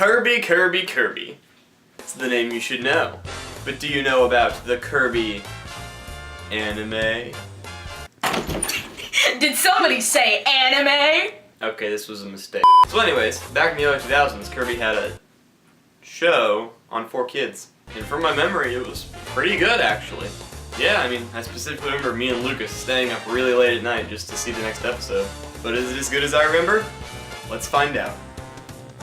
Kirby, Kirby, Kirby. It's the name you should know. But do you know about the Kirby anime? Did somebody say anime? Okay, this was a mistake. So anyways, back in the early 2000s, Kirby had a show on 4Kids. And from my memory, it was pretty good, actually. Yeah, I mean, I specifically remember me and Lucas staying up really late at night just to see the next episode. But is it as good as I remember? Let's find out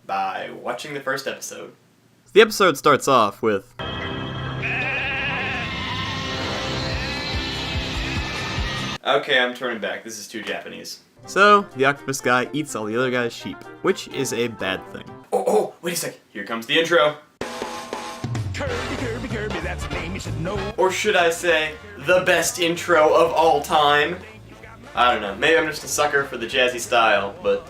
by watching the first episode. The episode starts off with... Okay, I'm turning back. This is too Japanese. So, the octopus guy eats all the other guy's sheep, which is a bad thing. Oh, wait a sec. Here comes the intro. Kirby, Kirby, Kirby, that's a name you should know. Or should I say, the best intro of all time? I don't know. Maybe I'm just a sucker for the jazzy style, but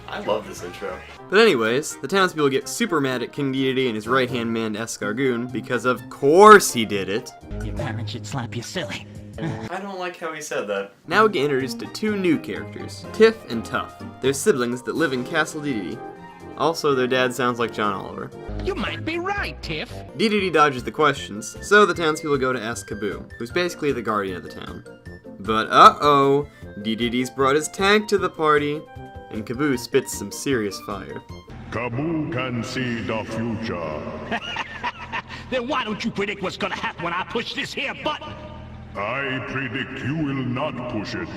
I love this intro. But anyways, the townspeople get super mad at King Dedede and his right-hand man Escargoon because of course he did it. Your parents should slap you silly. I don't like how he said that. Now we get introduced to two new characters, Tiff and Tuff. They're siblings that live in Castle Dedede. Also, their dad sounds like John Oliver. You might be right, Tiff. Dedede dodges the questions, so the townspeople go to ask Kaboo, who's basically the guardian of the town. But uh-oh, Dedede's brought his tank to the party, and Kaboo spits some serious fire. Kaboo can see the future. Then why don't you predict what's gonna happen when I push this here button? I predict you will not push it.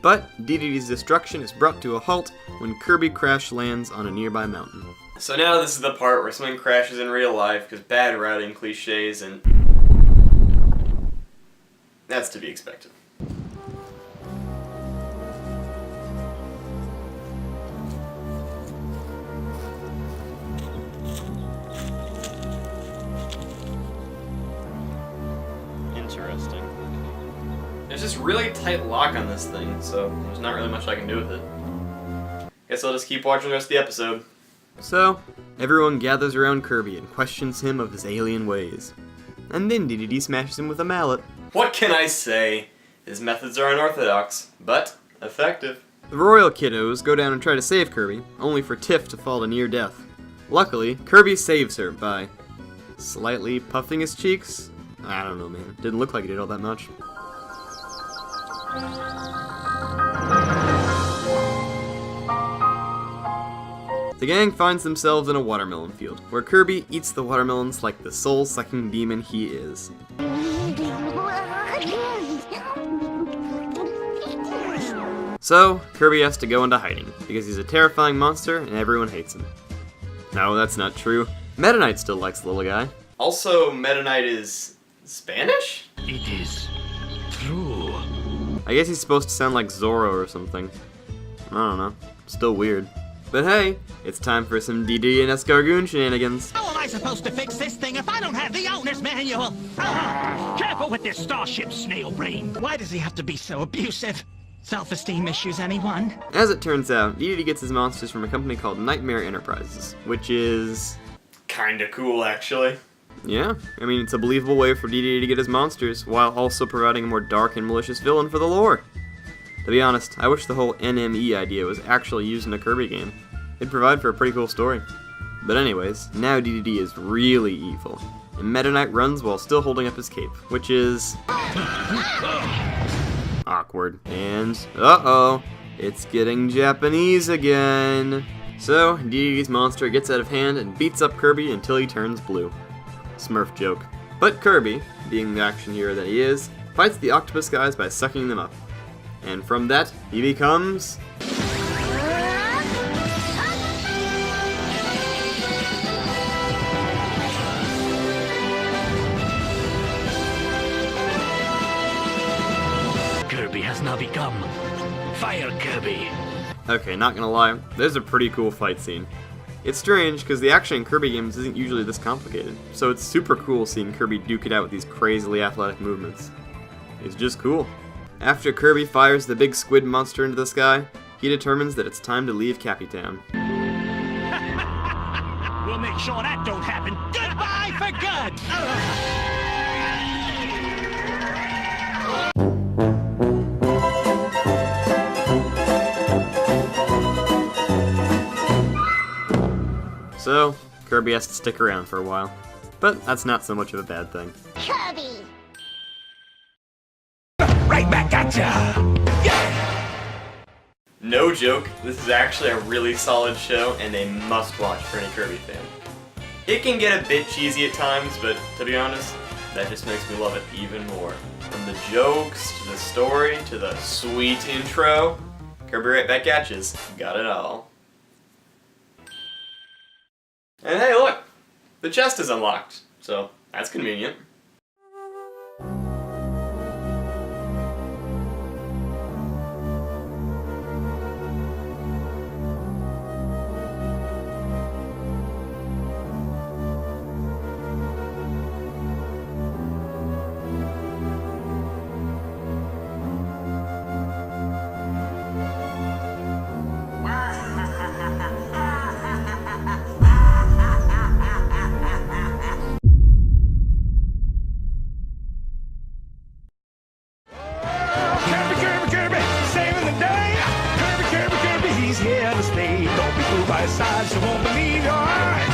But Dedede's destruction is brought to a halt when Kirby crash lands on a nearby mountain. So now this is the part where something crashes in real life because bad routing cliches and... that's to be expected. Interesting. There's this really tight lock on this thing, so there's not really much I can do with it. Guess I'll just keep watching the rest of the episode. So, everyone gathers around Kirby and questions him of his alien ways. And then Dedede smashes him with a mallet. What can I say? His methods are unorthodox, but effective. The royal kiddos go down and try to save Kirby, only for Tiff to fall to near death. Luckily, Kirby saves her by slightly puffing his cheeks. I don't know, man. Didn't look like he did all that much. The gang finds themselves in a watermelon field, where Kirby eats the watermelons like the soul-sucking demon he is. So, Kirby has to go into hiding, because he's a terrifying monster and everyone hates him. No, that's not true. Meta Knight still likes the little guy. Also, Meta Knight is Spanish? It is true. I guess he's supposed to sound like Zorro or something. I don't know. Still weird. But hey, it's time for some Dedede and Escargoon shenanigans. How am I supposed to fix this thing if I don't have the owner's manual? Careful with this starship, snail brain. Why does he have to be so abusive? Self-esteem issues, anyone? As it turns out, Dedede gets his monsters from a company called Nightmare Enterprises, which is... kinda cool, actually. yeah, I mean, it's a believable way for Dedede to get his monsters, while also providing a more dark and malicious villain for the lore. To be honest, I wish the whole NME idea was actually used in a Kirby game. It'd provide for a pretty cool story. But anyways, now Dedede is really evil, and Meta Knight runs while still holding up his cape, which is... awkward. And, uh-oh, it's getting Japanese again. So, Dedede's monster gets out of hand and beats up Kirby until he turns blue. Smurf joke. But Kirby, being the action hero that he is, fights the octopus guys by sucking them up. And from that, he becomes... Kirby has now become Fire Kirby. Okay, not gonna lie, there's a pretty cool fight scene. It's strange, because the action in Kirby games isn't usually this complicated, so it's super cool seeing Kirby duke it out with these crazily athletic movements. It's just cool. After Kirby fires the big squid monster into the sky, he determines that it's time to leave Cappy Town. We'll make sure that don't happen. Goodbye for good! so Kirby has to stick around for a while. But that's not so much of a bad thing. Kirby! Right back at ya! No joke, this is actually a really solid show and a must-watch for any Kirby fan. It can get a bit cheesy at times, but to be honest, that just makes me love it even more. From the jokes, to the story, to the sweet intro, Kirby Right Back at Ya's got it all. And hey look, the chest is unlocked, so that's convenient. Kirby, saving the day. Kirby, he's here to stay. Don't be fooled by his size, you won't believe your eyes.